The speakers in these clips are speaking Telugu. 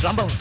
రాంబాబు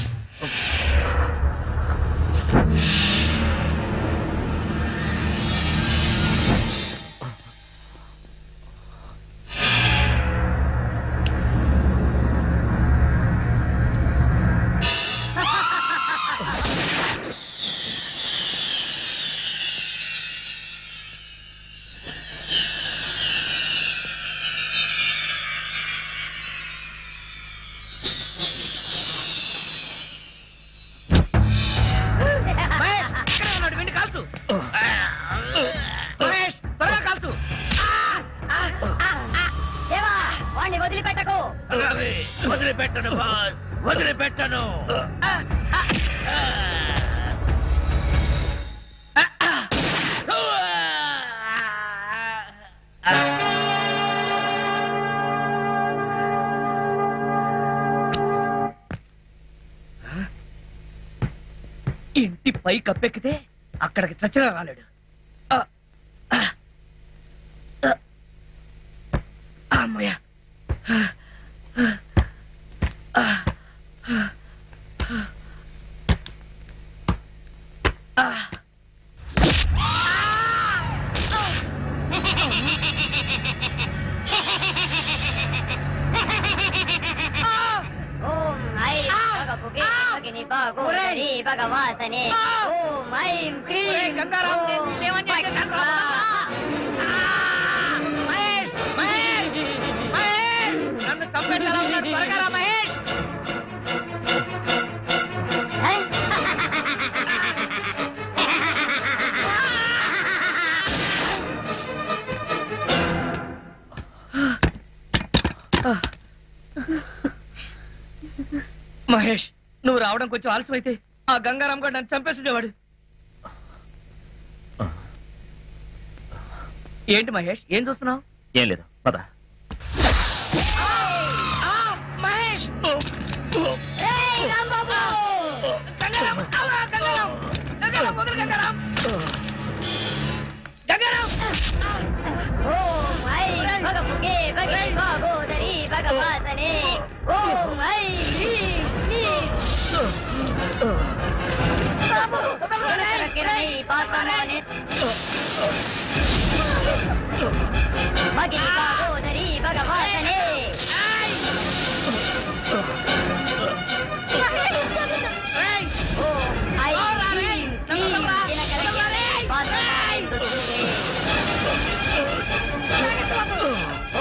వదిలిపెట్టను బాస్, వదిలిపెట్టను. ఇంటి పై కప్పెక్కితే అక్కడికి చచ్చిన రాలేడు. అమ్మయ్య, భగవాసనే ఓం ఐం క్రీం గంగారాం మహేష్ మహేష్ మహేష్ నన్ను చంపేస్తారా ఉన్నాడు త్వరగా రా మహేష్. మహేష్, నువ్వు రావడం కొంచెం ఆలస్యమైతే ఆ గంగారాం గారు నన్ను చంపేస్తుండేవాడు. ఏంటి మహేష్, ఏం చూస్తున్నావు? ఏం లేదు, పద. మహేష్, భగవాసనే ఓం ఐం భగిని భాగోదరి భగవాసనే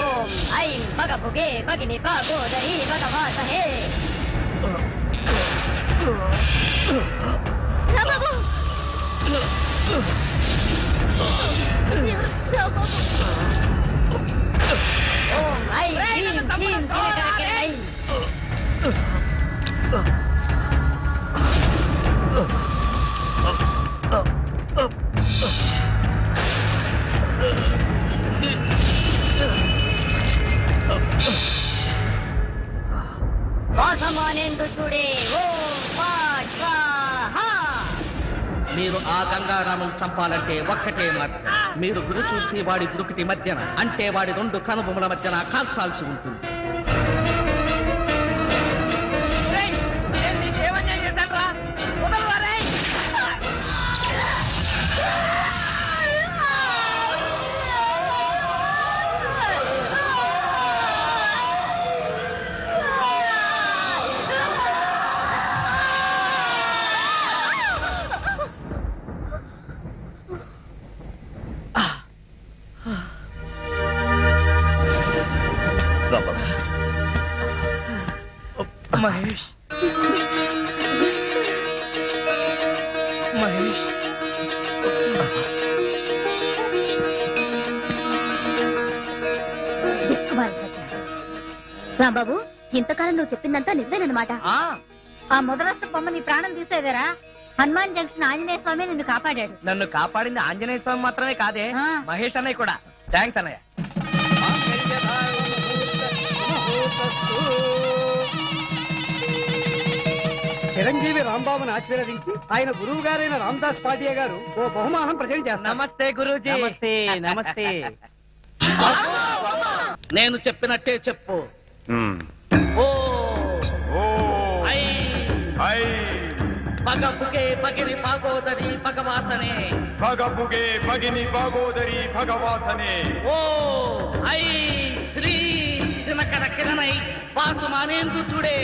ఓం ఐం భగభుగే భగిని భాగోదరి భగవాసనే. రాంబాబు, ఓం ఐం హ్రీం క్లీం దినకరకిరణై. వాసమానేందుడే ఓం పాట్ స్వాహా. మీరు ఆ గంగారామును చంపాలంటే ఒక్కటే మార్గం. మీరు గురి చూసి వాడి గురుకుటి మధ్యన, అంటే వాడి రెండు కనుబొమ్మల మధ్యన కాల్చాల్సి ఉంటుంది. మహేష్, మహేష్, రాంబాబు, ఇంతకాలం నువ్వు చెప్పిందంతా నిజమేనమాట. ఆ మొదలష్ట బొమ్మ నీ ప్రాణం తీసేదేరా. హనుమాన్ జంక్షన్ ఆంజనేయ స్వామి నిన్ను కాపాడాడు. నన్ను కాపాడింది ఆంజనేయ స్వామి మాత్రమే కాదే, మహేష్ అన్నయ్య కూడా. థ్యాంక్స్ అన్నయ్య. చిరంజీవి రాంబాబుని ఆశీర్వదించి ఆయన గురువు గారైన రామదాస్ పాటియా గారు ఓ బహుమానం ప్రజెంట్ చేస్తారు. నమస్తే గురూజీ. నమస్తే నమస్తే. నేను చెప్పినట్టే చెప్పు. ఓ ఐ ఐ పగపుగే పగిని భాగోదరి భగవాసనే. భగపుగే భగిని భాగోదరి భగవాసనే. ఓ ఐ శ్రీ దినకర కిరణై వాసు మానేందు చూడే.